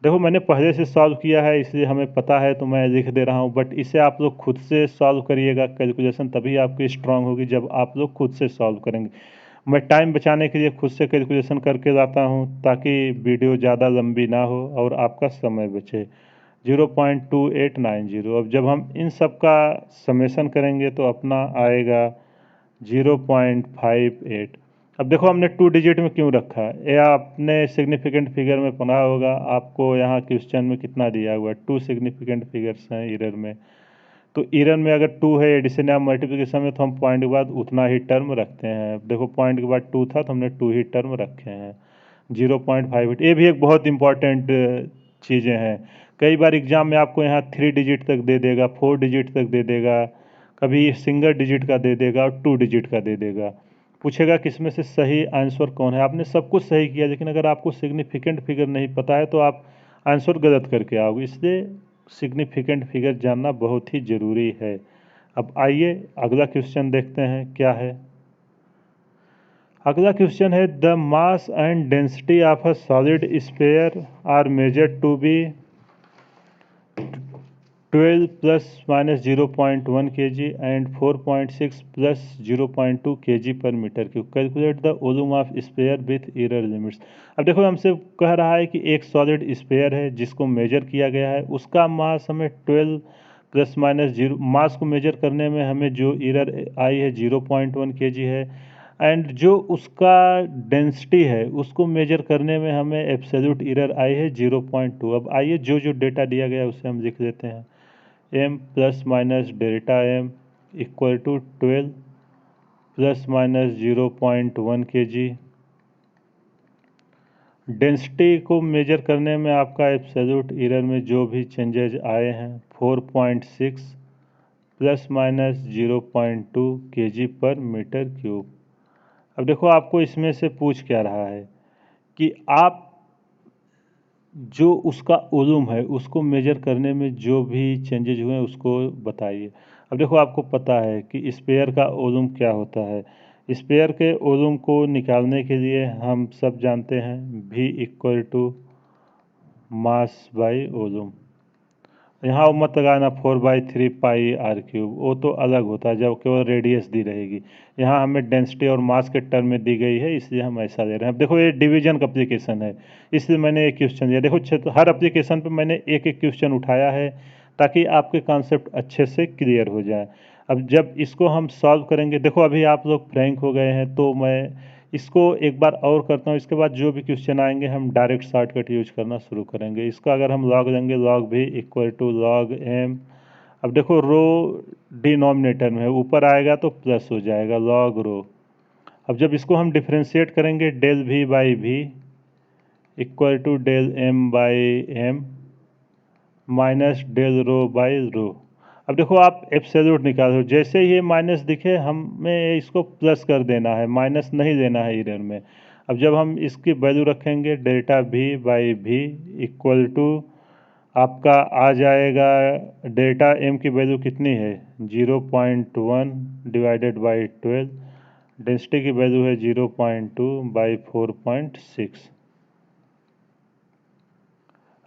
देखो मैंने पहले से सॉल्व किया है इसलिए हमें पता है तो मैं लिख दे रहा हूँ, बट इसे आप लोग खुद से सॉल्व करिएगा कैलकुलेशन, तभी आपकी स्ट्रांग होगी जब आप लोग खुद से सॉल्व करेंगे। मैं टाइम बचाने के लिए खुद से कैलकुलेशन करके लाता हूँ ताकि वीडियो ज़्यादा लंबी ना हो और आपका समय बचे। 0.2890। अब जब हम इन सब का समेशन करेंगे तो अपना आएगा 0.58। अब देखो हमने 2 डिजिट में क्यों रखा है, ये आपने सिग्निफिकेंट फिगर में पढ़ा होगा, आपको यहाँ क्वेश्चन में कितना दिया हुआ है, 2 सिग्निफिकेंट फिगर्स हैं ईरर में। तो ईरन में अगर 2 है एडिशन या मल्टीप्लिकेशन में तो हम पॉइंट के बाद उतना ही टर्म रखते हैं। देखो पॉइंट के बाद 2 था तो हमने 2 ही टर्म रखे हैं। 0.58 ये भी एक बहुत इंपॉर्टेंट चीज़ें हैं। कई बार एग्जाम में आपको यहाँ 3 डिजिट तक दे देगा, 4 डिजिट तक दे देगा, कभी सिंगल डिजिट का दे देगा और 2 डिजिट का दे देगा। पूछेगा किसमें से सही आंसर कौन है। आपने सब कुछ सही किया लेकिन अगर आपको सिग्निफिकेंट फिगर नहीं पता है तो आप आंसर गलत करके आओगे, इसलिए सिग्निफिकेंट फिगर जानना बहुत ही ज़रूरी है। अब आइए अगला क्वेश्चन देखते हैं क्या है। अगला क्वेश्चन है the mass and density of a solid sphere are measured to be 12 plus minus 0.1 kg and 4.6 plus 0.2 kg per metre cube. Calculate the volume of sphere with error limits. अब देखो हमसे कह रहा है कि एक सॉलिड स्फीयर है जिसको मेजर किया गया है, उसका मास हमें 12 प्लस माइनस 0, मास को मेजर करने में हमें जो एरर आई है 0.1 kg है, एंड जो उसका डेंसिटी है उसको मेजर करने में हमें एब्सोल्यूट एरर आई है 0.2। अब आइए जो जो डेटा दिया गया है उसे हम लिख लेते हैं। m plus minus delta m equal to 12 plus minus 0.1 kg। Density को मेजर करने में आपका एब्सोल्यूट एरर में जो भी चेंजेज आए हैं 4.6 plus minus 0.2 kg per metre cube. अब देखो आपको इसमें से पूछ क्या रहा है कि आप जो उसका वॉल्यूम है उसको मेजर करने में जो भी चेंजेज हुए हैं उसको बताइए। अब देखो आपको पता है कि स्पेयर का वॉल्यूम क्या होता है। स्पेयर के वॉल्यूम को निकालने के लिए हम सब जानते हैं V equal to mass by volume. यहाँ वो मत लगाना 4/3 पाई r क्यूब, वो तो अलग होता है जब केवल रेडियस दी रहेगी। यहाँ हमें डेंसिटी और मास के टर्म में दी गई है इसलिए हम ऐसा ले रहे हैं। अब देखो ये डिवीजन का एप्लीकेशन है इसलिए मैंने एक क्वेश्चन दिया। देखो हर एप्लीकेशन पे मैंने एक एक क्वेश्चन उठाया है ताकि आपके कॉन्सेप्ट अच्छे से क्लियर हो जाए। अब जब इसको हम सॉल्व करेंगे, देखो अभी आप लोग फ्रैंक हो गए हैं तो मैं इसको एक बार और करता हूँ, इसके बाद जो भी क्वेश्चन आएंगे हम डायरेक्ट शॉर्टकट यूज करना शुरू करेंगे। इसका अगर हम लॉग लेंगे log V equal to log M. अब देखो रो डिनोमिनेटर में है, ऊपर आएगा तो प्लस हो जाएगा लॉग रो। अब जब इसको हम डिफ्रेंशिएट करेंगे del V by V equal to del M by M minus del rho by rho. अब देखो आप एब्सोल्यूट निकालो, जैसे ही ये माइनस दिखे हमें इसको प्लस कर देना है, माइनस नहीं लेना है एरर में। अब जब हम इसकी वैल्यू रखेंगे delta V by V equal to आपका आ जाएगा डेल्टा M की वैल्यू कितनी है 0.1 डिवाइडेड बाई 12, डेंसिटी की वैल्यू है 0.2 बाई 4.6।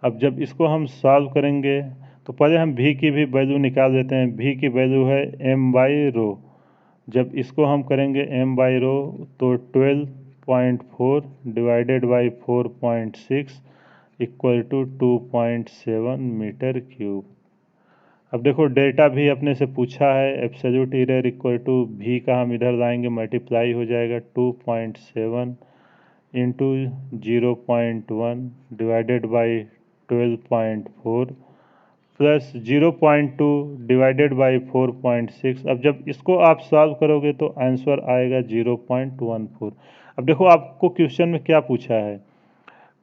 अब जब इसको हम सॉल्व करेंगे तो पहले हम V की भी वैल्यू निकाल लेते हैं। V की वैल्यू है m बाई रो। जब इसको हम करेंगे m बाई रो तो 12.4 divided by 4.6 equal to 2.7 metre cube. अब देखो डेल्टा भी अपने से पूछा है, एब्सोल्यूट एरर इक्वल टू भी का हम इधर लाएंगे, मल्टीप्लाई हो जाएगा 2.7 into 0.1 divided by 12.4 plus 0.2 divided by 4.6। अब जब इसको आप सॉल्व करोगे तो आंसर आएगा 0.14। अब देखो आपको क्वेश्चन में क्या पूछा है,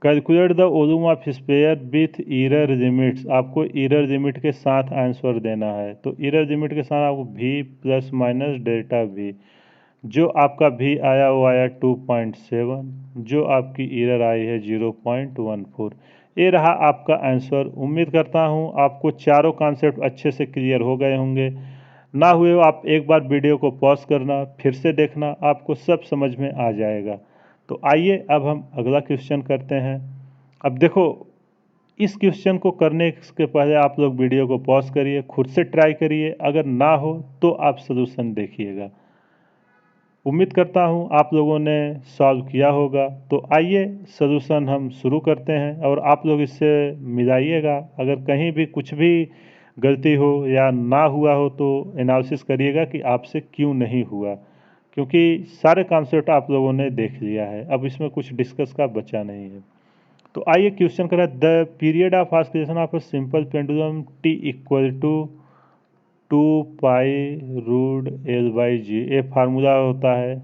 calculate the volume of sphere with error limits. आपको एरर लिमिट के साथ आंसर देना है, तो एरर लिमिट के साथ आपको भी प्लस माइनस डेल्टा भी। जो आपका भी आया वो आया 2.7, जो आपकी एरर आई है 0.14। ये रहा आपका आंसर। उम्मीद करता हूँ आपको चारों कॉन्सेप्ट अच्छे से क्लियर हो गए होंगे। ना हुए आप एक बार वीडियो को पॉज करना, फिर से देखना, आपको सब समझ में आ जाएगा। तो आइए अब हम अगला क्वेश्चन करते हैं। अब देखो इस क्वेश्चन को करने के पहले आप लोग वीडियो को पॉज करिए, खुद से ट्राई करिए, अगर ना हो तो आप सलूशन देखिएगा। उम्मीद करता हूँ आप लोगों ने सॉल्व किया होगा। तो आइए सलूशन हम शुरू करते हैं और आप लोग इससे मिलाइएगा। अगर कहीं भी कुछ भी गलती हो या ना हुआ हो तो एनालिसिस करिएगा कि आपसे क्यों नहीं हुआ, क्योंकि सारे कॉन्सेप्ट आप लोगों ने देख लिया है, अब इसमें कुछ डिस्कस का बचा नहीं है। तो आइए क्वेश्चन करें, the period of oscillation of a simple pendulum T equal to 2 pi root L/G। ये फार्मूला होता है।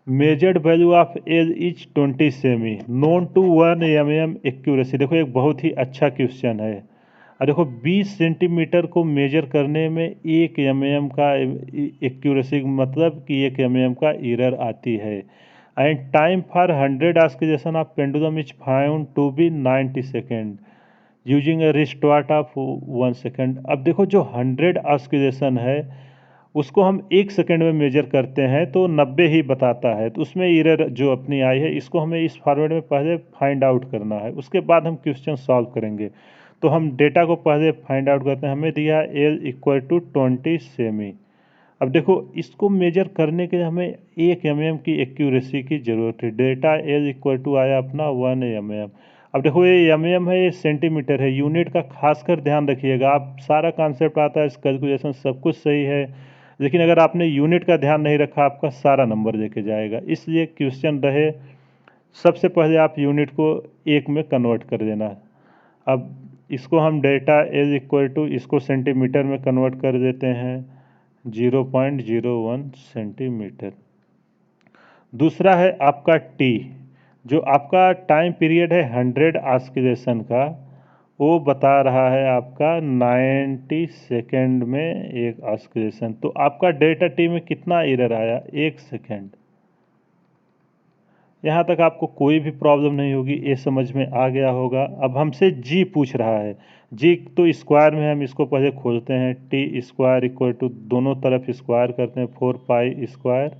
Measured value of L is 20 cm, known to 1 mm accuracy. देखो एक बहुत ही अच्छा क्वेश्चन है। और देखो 20 सेंटीमीटर को मेजर करने में 1 mm का एक्यूरेसी, मतलब कि 1 mm का एरर आती है। And time for 100 oscillation of pendulum is found to be 90 second using a restart of 1 second. अब देखो जो 100 ऑस्किलेशन है उसको हम 1 सेकेंड में मेजर करते हैं तो 90 ही बताता है, तो उसमें एरर जो अपनी आई है इसको हमें इस फॉर्मेट में पहले फाइंड आउट करना है, उसके बाद हम क्वेश्चन सॉल्व करेंगे। तो हम डेटा को पहले फाइंड आउट करते हैं। हमें दिया एल इक्वल टू 20 सेमी। अब देखो इसको मेजर करने के लिए हमें 1 mm की एक्यूरेसी की ज़रूरत है। डेटा एल इक्वल टू आया अपना 1 mm। अब देखो ये mm है, ये सेंटीमीटर है, यूनिट का खासकर ध्यान रखिएगा। आप सारा कॉन्सेप्ट आता है, कैलकुलेशन सब कुछ सही है, लेकिन अगर आपने यूनिट का ध्यान नहीं रखा आपका सारा नंबर लेके जाएगा। इसलिए क्वेश्चन रहे सबसे पहले आप यूनिट को एक में कन्वर्ट कर देना। अब इसको हम डेटा एल इक्वल टू इसको सेंटीमीटर में कन्वर्ट कर देते हैं, 0.01 सेंटीमीटर। दूसरा है आपका टी, जो आपका टाइम पीरियड है 100 ऑस्किलेशन का, वो बता रहा है आपका 90 सेकेंड में एक ऑस्किलेशन। तो आपका डेल्टा टी में कितना एरर आया, 1 सेकेंड। यहाँ तक आपको कोई भी प्रॉब्लम नहीं होगी, ये समझ में आ गया होगा। अब हमसे जी पूछ रहा है, जी तो स्क्वायर में हम इसको पहले खोलते हैं। टी स्क्वायर इक्वल टू दोनों तरफ स्क्वायर करते हैं 4 पाई स्क्वायर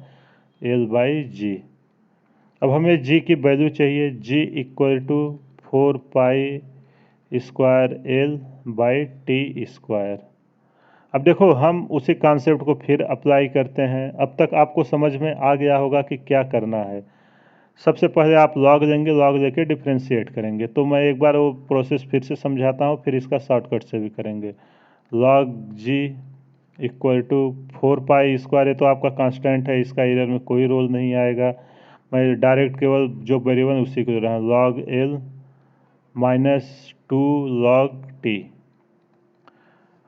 L/G। अब हमें जी की वैल्यू चाहिए, G equal to 4 pi square L/T square. अब देखो हम उसी कॉन्सेप्ट को फिर अप्लाई करते हैं। अब तक आपको समझ में आ गया होगा कि क्या करना है। सबसे पहले आप लॉग लेंगे, लॉग लेके डिफ्रेंशिएट करेंगे। तो मैं एक बार वो प्रोसेस फिर से समझाता हूँ, फिर इसका शॉर्टकट से भी करेंगे। Log G equal to 4 pi square, ये तो आपका कांस्टेंट है, इसका एरर में कोई रोल नहीं आएगा। मैं डायरेक्ट केवल जो वेरिएबल उसी को दे रहा हूँ, लॉग एल -2 log T।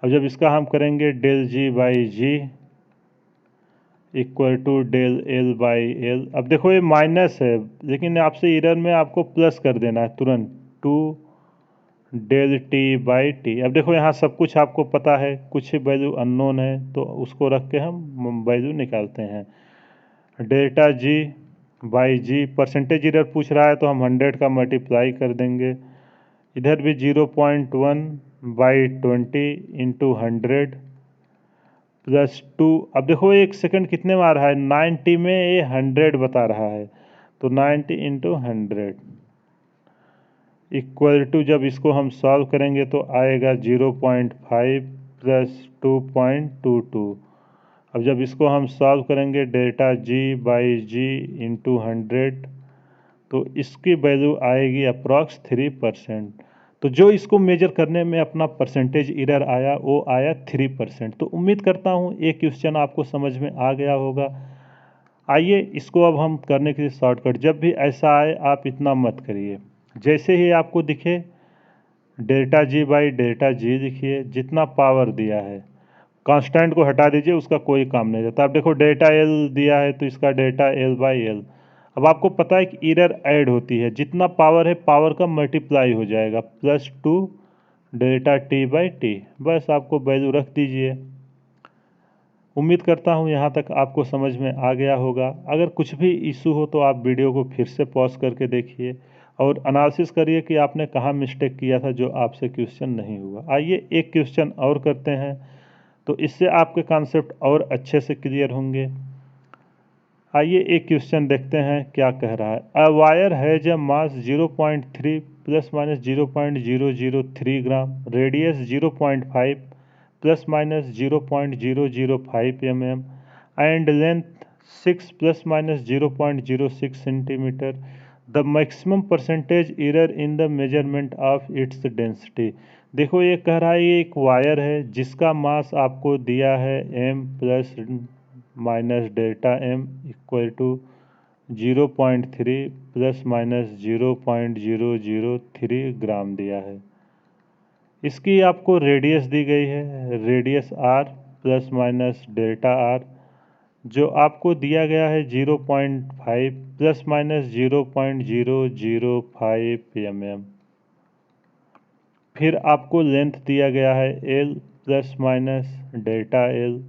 अब जब इसका हम करेंगे del G by G equal to del L by L. अब देखो ये माइनस है, लेकिन आपसे एरर में आपको प्लस कर देना है तुरंत, 2 डेल T/T। अब देखो यहाँ सब कुछ आपको पता है, कुछ वैल्यू अननोन है, तो उसको रख के हम वैल्यू निकालते हैं। Delta ji by G, percentage error पूछ रहा है तो हम 100 का मल्टीप्लाई कर देंगे। इधर भी 0.1/20 इंटू 100 प्लस 2। अब देखो 1 सेकंड कितने में आ रहा है, 90 में, ये 100 बता रहा है, तो 90 इंटू 100 इक्वल टू, जब इसको हम सॉल्व करेंगे तो आएगा 0.5 प्लस 2.22। अब जब इसको हम सॉल्व करेंगे delta ji by g into 100, तो इसकी वैल्यू आएगी अप्रॉक्स 3%। तो जो इसको मेजर करने में अपना परसेंटेज एरर आया वो आया 3%। तो उम्मीद करता हूँ ये क्वेश्चन आपको समझ में आ गया होगा। आइए इसको अब हम करने के लिए शॉर्टकट, जब भी ऐसा आए आप इतना मत करिए। जैसे ही आपको दिखे delta G by delta G लिखिए, जितना पावर दिया है कांस्टेंट को हटा दीजिए, उसका कोई काम नहीं रहता। अब देखो डेल्टा एल दिया है तो इसका डेल्टा एल बाई एल। अब आपको पता है कि एरर ऐड होती है, जितना पावर है पावर का मल्टीप्लाई हो जाएगा, +2 डेल्टा टी बाई टी। बस आपको वैल्यू रख दीजिए। उम्मीद करता हूँ यहाँ तक आपको समझ में आ गया होगा। अगर कुछ भी इशू हो तो आप वीडियो को फिर से पॉज करके देखिए और एनालिसिस करिए कि आपने कहाँ मिस्टेक किया था जो आपसे क्वेश्चन नहीं हुआ। आइए एक क्वेश्चन और करते हैं, तो इससे आपके कॉन्सेप्ट और अच्छे से क्लियर होंगे। आइए एक क्वेश्चन देखते हैं क्या कह रहा है। A wire has a mass 0.3 plus minus 0.003 gram, radius 0.5 plus minus 0.005 mm and length 6 plus minus 0.06 centimetre. The maximum percentage error in the measurement of its density. देखो ये कह रहा है ये एक वायर है जिसका मास आपको दिया है m plus minus delta m equal to 0.3 plus minus 0.003 gram दिया है। इसकी आपको रेडियस दी गई है, radius r plus minus delta r, जो आपको दिया गया है 0.5 प्लस माइनस 0.005 mm। फिर आपको लेंथ दिया गया है l plus minus delta l,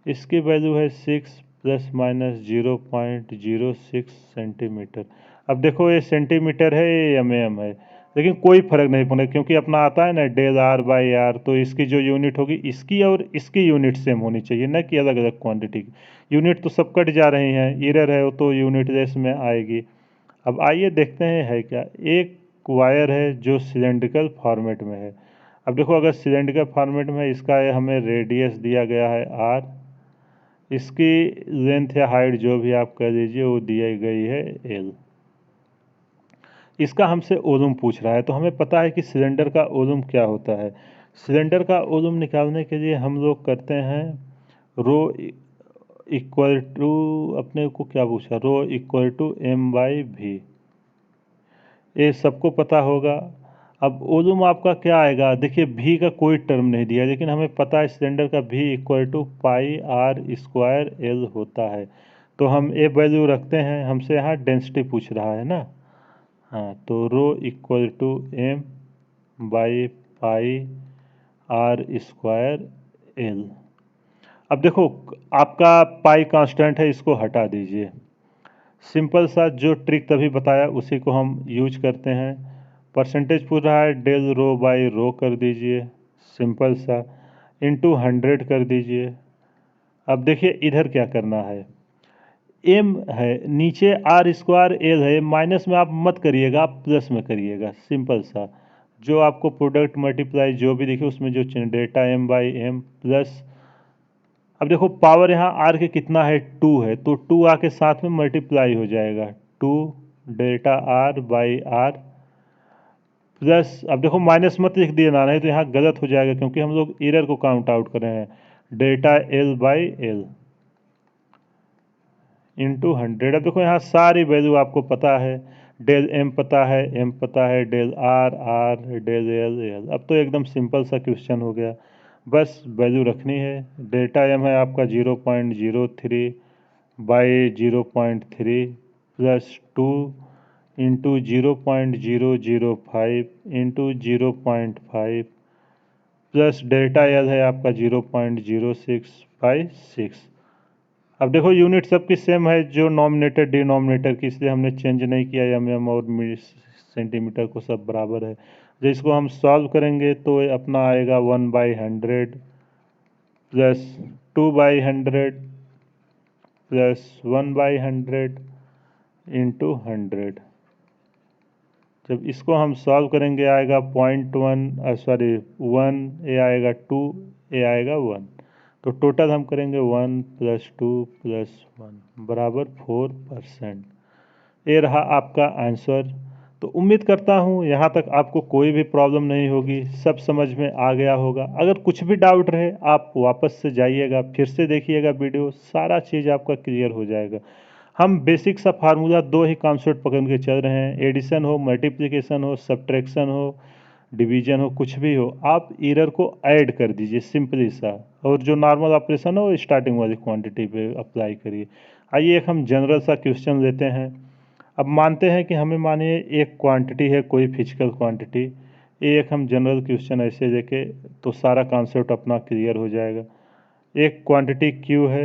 इसकी वैल्यू है 6 प्लस माइनस 0.06 सेंटीमीटर। अब देखो ये सेंटीमीटर है ये mm है, लेकिन कोई फर्क नहीं पड़ेगा क्योंकि अपना आता है ना डेल आर बाई आर, तो इसकी जो यूनिट होगी इसकी और इसकी यूनिट सेम होनी चाहिए, ना कि अलग अलग क्वांटिटी की। यूनिट तो सब कट जा रही हैं, एरर है वो तो यूनिट लेस में आएगी। अब आइए देखते हैं है क्या। एक वायर है जो सिलेंड्रिकल फॉर्मेट में है। अब देखो अगर सिलेंड्रिकल फॉर्मेट में है, इसका हमें रेडियस दिया गया है r, इसकी लेंथ या हाइट जो भी आप कह लीजिए वो दी गई है l। इसका हमसे ओलुम पूछ रहा है, तो हमें पता है कि सिलेंडर का ओलुम क्या होता है। सिलेंडर का ओलुम निकालने के लिए हम लोग करते हैं रो इक्वल टू, अपने को क्या पूछा, rho equal to m by V, ये सबको पता होगा। अब ओलुम आपका क्या आएगा, देखिए भी का कोई टर्म नहीं दिया, लेकिन हमें पता है सिलेंडर का भी equal to pi are square l होता है। तो हम ए वैल्यू रखते हैं, हमसे यहाँ डेंसिटी पूछ रहा है ना। हाँ, तो rho equal to M by pi are square L. अब देखो आपका पाई कांस्टेंट है, इसको हटा दीजिए। सिंपल सा जो ट्रिक तभी बताया उसी को हम यूज करते हैं। परसेंटेज पूछ रहा है, डेल रो बाई रो कर दीजिए, सिंपल सा, इंटू 100 कर दीजिए। अब देखिए इधर क्या करना है, एम है नीचे आर स्क्वायर एल है, माइनस में आप मत करिएगा, आप प्लस में करिएगा, सिंपल सा। जो आपको प्रोडक्ट मल्टीप्लाई जो भी दिखे उसमें जो डेटा एम बाई एम प्लस, अब देखो पावर यहाँ आर के कितना है 2 है, तो 2 आके साथ में मल्टीप्लाई हो जाएगा, 2 delta r by r plus, अब देखो माइनस मत लिख दिए ना, नहीं तो यहाँ गलत हो जाएगा क्योंकि हम लोग एरर को काउंट आउट कर रहे हैं, delta L by L into 100। अब देखो यहाँ सारी वैल्यू आपको पता है, डेल एम पता है, एम पता है, del r r, del l l. अब तो एकदम सिंपल सा क्वेश्चन हो गया, बस वैल्यू रखनी है। डेल्टा एम है आपका 0.03 by 0.3 plus 2 into 0.005 into 0.5 plus delta L है आपका 0.06 बाई 6। अब देखो यूनिट सबकी सेम है, जो नॉमिनेटर डिनोमिनेटर की, इसलिए हमने चेंज नहीं किया, mm और सेंटीमीटर को सब बराबर है। जो इसको हम सॉल्व करेंगे तो ये अपना आएगा 1/100 प्लस 2/100 प्लस 1/100 इंटू 100। जब इसको हम सॉल्व करेंगे आएगा 0.1, सॉरी 1, ये आएगा 2, ये आएगा 1। तो टोटल हम करेंगे 1 प्लस 2 प्लस 1 बराबर 4%। ये रहा आपका आंसर। तो उम्मीद करता हूँ यहाँ तक आपको कोई भी प्रॉब्लम नहीं होगी, सब समझ में आ गया होगा। अगर कुछ भी डाउट रहे आप वापस से जाइएगा, फिर से देखिएगा वीडियो, सारा चीज़ आपका क्लियर हो जाएगा। हम बेसिक सा फार्मूला 2 ही कॉन्सेप्ट पकड़ के चल रहे हैं, एडिशन हो, मल्टीप्लिकेशन हो, सब्ट्रैक्शन हो, डिवीजन हो, कुछ भी हो, आप एरर को ऐड कर दीजिए सिंपली सा, और जो नॉर्मल ऑपरेशन हो स्टार्टिंग वाली क्वांटिटी पे अप्लाई करिए। आइए एक हम जनरल सा क्वेश्चन लेते हैं। अब मानते हैं कि हमें मानिए एक क्वांटिटी है, कोई फिजिकल क्वांटिटी। एक हम जनरल क्वेश्चन ऐसे लेके तो सारा कॉन्सेप्ट अपना क्लियर हो जाएगा। एक क्वांटिटी क्यू है,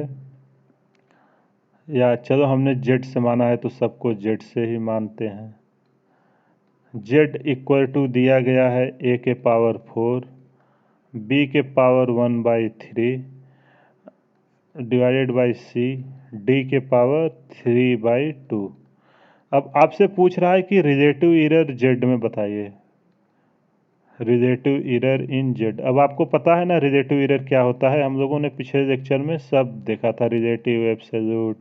या चलो हमने जेड से माना है तो सबको जेड से ही मानते हैं। जेड इक्वल टू दिया गया है ए के पावर 4, बी के power 1/3 divided by C, D के पावर 3/2। अब आपसे पूछ रहा है कि रिलेटिव एरर जेड में बताइए, रिलेटिव एरर इन जेड। अब आपको पता है ना रिलेटिव एरर क्या होता है, हम लोगों ने पिछले लेक्चर में सब देखा था, relative, absolute,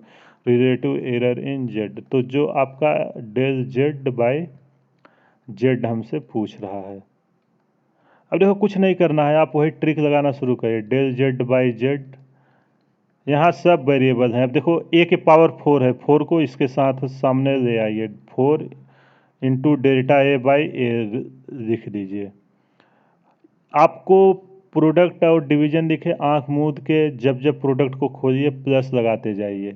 relative error in Z. तो जो आपका डेल जेड बाय जेड हमसे पूछ रहा है, अब देखो कुछ नहीं करना है, आप वही ट्रिक लगाना शुरू करिए, डेल जेड बाई जेड। यहाँ सब वेरिएबल हैं। अब देखो ए के पावर 4 है, 4 को इसके साथ सामने ले आइए, 4 इंटू डेल्टा ए बाई ए लिख दीजिए। आपको प्रोडक्ट और डिवीजन दिखे, आंख मूंद के जब जब प्रोडक्ट को खोलिए प्लस लगाते जाइए,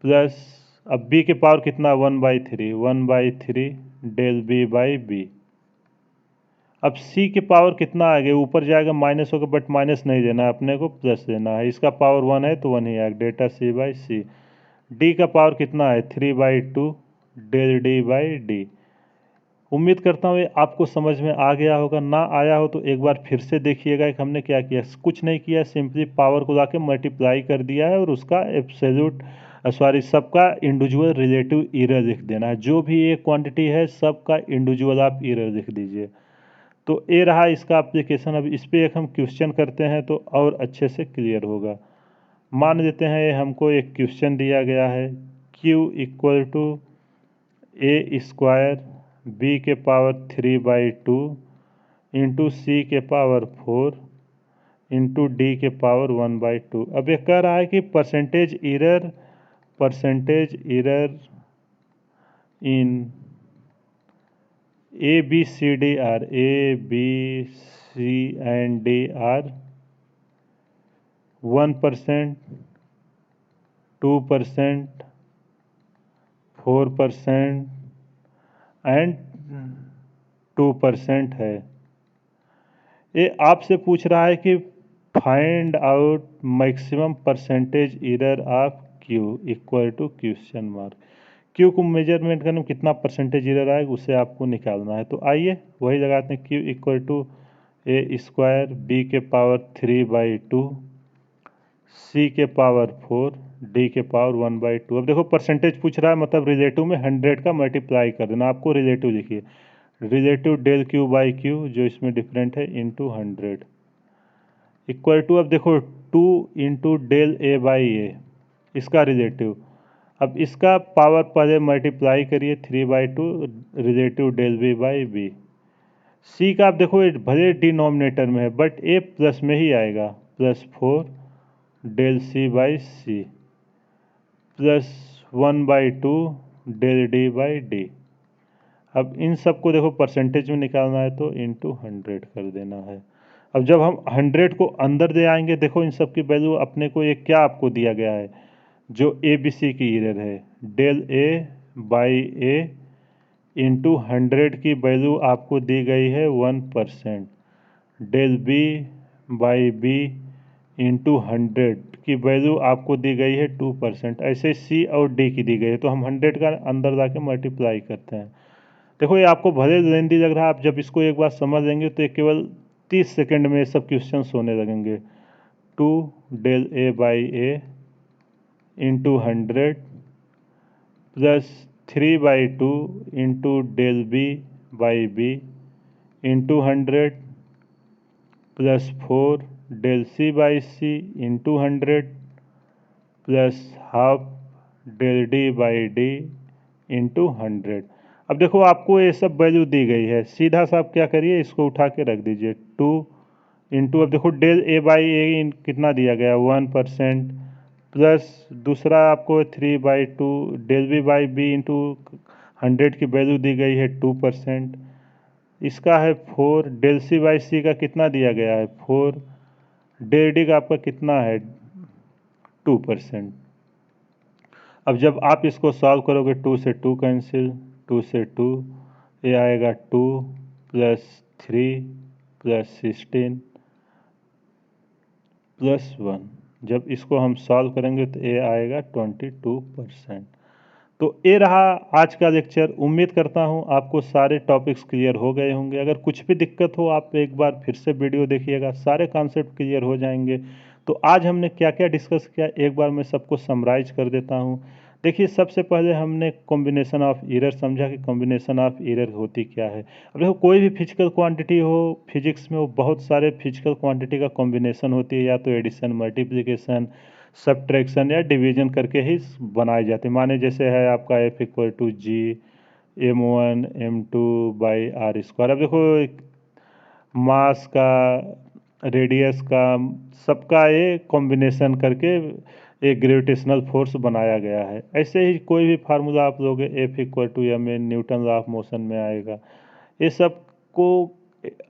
प्लस। अब बी के पावर कितना, 1/3, 1/3 डेल बी बाई बी। अब सी के पावर कितना आ गया, ऊपर जाएगा माइनस होगा, बट माइनस नहीं देना है अपने को, प्लस देना है। इसका पावर 1 है तो 1 ही आएगा, डेटा सी बाई सी। डी का पावर कितना है, 3/2 डेल डी बाई डी। उम्मीद करता हूँ ये आपको समझ में आ गया होगा। ना आया हो तो एक बार फिर से देखिएगा कि हमने क्या किया। कुछ नहीं किया, सिंपली पावर को लाके मल्टीप्लाई कर दिया है और उसका एब्सोल्यूट सबका इंडिविजुअल रिलेटिव एरर लिख देना है। जो भी ये क्वांटिटी है सबका इंडिविजुअल आप एरर लिख दीजिए। तो ये रहा इसका एप्लीकेशन। अब इस पर एक हम क्वेश्चन करते हैं तो और अच्छे से क्लियर होगा। मान लेते हैं ये हमको एक क्वेश्चन दिया गया है, Q equal to A square B के पावर 3/2 इंटू सी के पावर 4 इंटू डी के पावर 1/2। अब ये कह रहा है कि percentage error in A, B, C are 1%, 2%, 4% and 2% है। ये आपसे पूछ रहा है कि find out maximum percentage error of Q equal to question mark. Q को मेजरमेंट करने में कितना परसेंटेज एरर आएगा उसे आपको निकालना है। तो आइए वही लगाते हैं, Q equal to A square B के पावर 3/2 सी के पावर 4 डी के पावर 1/2। अब देखो परसेंटेज पूछ रहा है, मतलब रिलेटिव में 100 का मल्टीप्लाई कर देना। आपको रिलेटिव लिखिए, relative del Q by Q जो इसमें डिफरेंट है इंटू 100 इक्वल टू, अब देखो 2 into del A by A इसका रिलेटिव। अब इसका पावर पहले मल्टीप्लाई करिए, 3/2 relative del B by B. C का आप देखो भले डिनोमिनेटर में है बट ए प्लस में ही आएगा, +4 del C by C plus 1/2 del D by D. अब इन सबको देखो परसेंटेज में निकालना है तो इंटू 100 कर देना है। अब जब हम 100 को अंदर ले आएंगे, देखो इन सब की वैल्यू अपने को, ये क्या आपको दिया गया है, जो ए बी सी की एरर है, del A by A into 100 की वैल्यू आपको दी गई है 1%, del B by B into 100 की वैल्यू आपको दी गई है 2%। ऐसे सी और डी की दी गई है, तो हम 100 का अंदर लाके मल्टीप्लाई करते हैं। देखो ये आपको भले लेंदी लग रहा है, आप जब इसको एक बार समझ लेंगे तो ये केवल 30 सेकंड में सब क्वेश्चन होने लगेंगे। 2 del A by A into 100 plus 3/2 into del B by B into 100 plus 4 del C by C into 100 plus half del D by D into 100। अब देखो आपको ये सब वैल्यू दी गई है, सीधा सा आप क्या करिए, इसको उठा के रख दीजिए। 2 अब देखो डेल ए बाई ए कितना दिया गया, 1%, प्लस दूसरा आपको 3/2 del B by B into 100 की वैल्यू दी गई है 2%, इसका है 4, डेल सी बाई सी का कितना दिया गया है 4, डेल डी का आपका कितना है 2%। अब जब आप इसको सॉल्व करोगे, 2 से 2 कैंसिल, 2 से 2, ये आएगा 2 प्लस 3 प्लस 16 प्लस 1। जब इसको हम सॉल्व करेंगे तो ये आएगा 22%। तो ये रहा आज का लेक्चर। उम्मीद करता हूँ आपको सारे टॉपिक्स क्लियर हो गए होंगे। अगर कुछ भी दिक्कत हो आप एक बार फिर से वीडियो देखिएगा, सारे कॉन्सेप्ट क्लियर हो जाएंगे। तो आज हमने क्या क्या डिस्कस किया एक बार मैं सबको समराइज कर देता हूँ। देखिए, सबसे पहले हमने कॉम्बिनेशन ऑफ एरर समझा कि कॉम्बिनेशन ऑफ एरर होती क्या है। अब देखो, कोई भी फिजिकल क्वांटिटी हो फिजिक्स में, वो बहुत सारे फिजिकल क्वांटिटी का कॉम्बिनेशन होती है, या तो एडिशन, मल्टीप्लिकेशन, सब्ट्रैक्शन या डिवीजन करके ही बनाई जाती है। माने जैसे है आपका F=G m1 m2/r²। अब देखो, मास का, रेडियस का, सबका ये कॉम्बिनेशन करके एक ग्रेविटेशनल फोर्स बनाया गया है। ऐसे ही कोई भी फार्मूला आप लोगे, F=ma, Newton law of motion में आएगा। ये सब को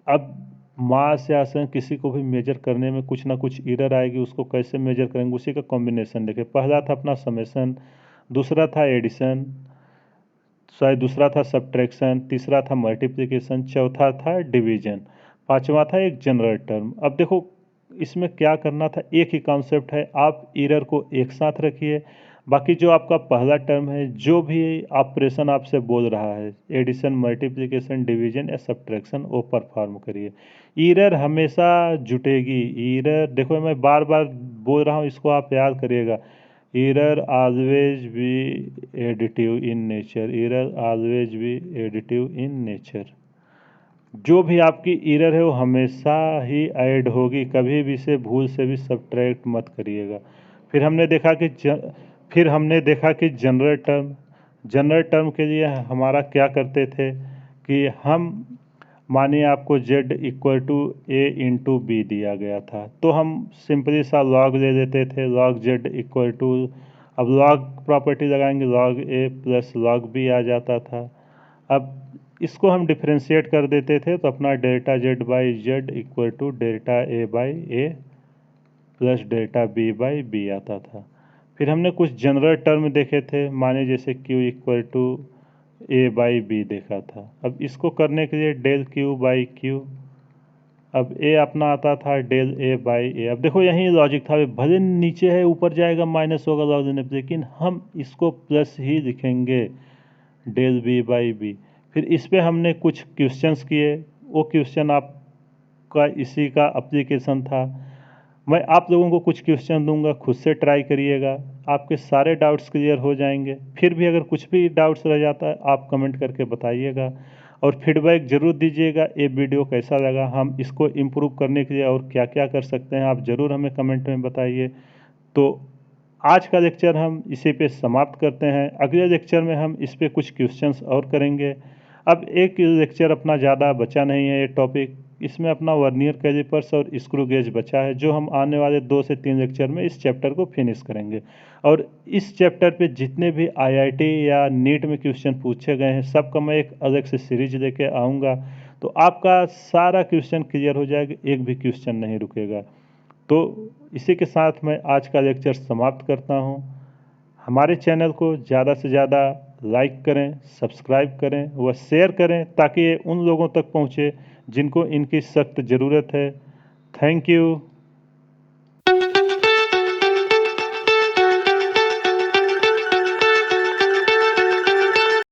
अब मास या आसन किसी को भी मेजर करने में कुछ ना कुछ एरर आएगी, उसको कैसे मेजर करेंगे, उसी का कॉम्बिनेशन देखें। पहला था अपना समेशन, दूसरा था एडिशन, शायद दूसरा था सब्ट्रैक्शन, तीसरा था मल्टीप्लिकेशन, चौथा था डिवीजन, पांचवा था एक जनरल टर्म। अब देखो, इसमें क्या करना था, एक ही कॉन्सेप्ट है, आप एरर को एक साथ रखिए। बाकी जो आपका पहला टर्म है, जो भी ऑपरेशन आपसे बोल रहा है, एडिशन, मल्टीप्लिकेशन, डिवीजन या सब्ट्रैक्शन, वो परफॉर्म करिए। एरर हमेशा जुटेगी। एरर देखो, मैं बार बार बोल रहा हूँ, इसको आप याद करिएगा। error always be additive in nature, error always be additive in nature। जो भी आपकी एरर है वो हमेशा ही ऐड होगी, कभी भी इसे भूल से भी सब्ट्रैक्ट मत करिएगा। फिर हमने देखा कि जनरल टर्म के लिए हमारा क्या करते थे कि हम, मानिए आपको Z=a/b दिया गया था, तो हम सिंपली सा लॉग ले लेते थे, log Z=, अब लॉग प्रॉपर्टी लगाएंगे, log a plus log b आ जाता था। अब इसको हम डिफ्रेंशिएट कर देते थे, तो अपना delta Z/Z=डेल्टा a/a plus delta b/b आता था। फिर हमने कुछ जनरल टर्म देखे थे, माने जैसे Q=a/b देखा था। अब इसको करने के लिए डेल Q/Q, अब ए अपना आता था डेल a/a। अब देखो, यही लॉजिक था, भले नीचे है ऊपर जाएगा माइनस होगा लॉग देने पर, लेकिन हम इसको प्लस ही लिखेंगे, डेल b/b। फिर इस पे हमने कुछ क्वेश्चंस किए, वो क्वेश्चन आपका इसी का एप्लीकेशन था। मैं आप लोगों को कुछ क्वेश्चन दूंगा, खुद से ट्राई करिएगा, आपके सारे डाउट्स क्लियर हो जाएंगे। फिर भी अगर कुछ भी डाउट्स रह जाता है आप कमेंट करके बताइएगा, और फीडबैक ज़रूर दीजिएगा ये वीडियो कैसा लगा, हम इसको इम्प्रूव करने के लिए और क्या क्या कर सकते हैं, आप ज़रूर हमें कमेंट में बताइए। तो आज का लेक्चर हम इसी पे समाप्त करते हैं। अगले लेक्चर में हम इस पे कुछ क्वेश्चंस और करेंगे। अब एक लेक्चर अपना ज़्यादा बचा नहीं है, ये टॉपिक, इसमें अपना वर्नियर कैलिपर्स और स्क्रू गेज बचा है, जो हम आने वाले 2 से 3 लेक्चर में इस चैप्टर को फिनिश करेंगे। और इस चैप्टर पे जितने भी आईआईटी या नीट में क्वेश्चन पूछे गए हैं, सबका मैं एक अलग से सीरीज लेके आऊँगा, तो आपका सारा क्वेश्चन क्लियर हो जाएगा, एक भी क्वेश्चन नहीं रुकेगा। तो इसी के साथ मैं आज का लेक्चर समाप्त करता हूँ। हमारे चैनल को ज़्यादा से ज़्यादा लाइक करें, सब्सक्राइब करें व शेयर करें, ताकि ये उन लोगों तक पहुँचे जिनको इनकी सख्त ज़रूरत है। Thank you.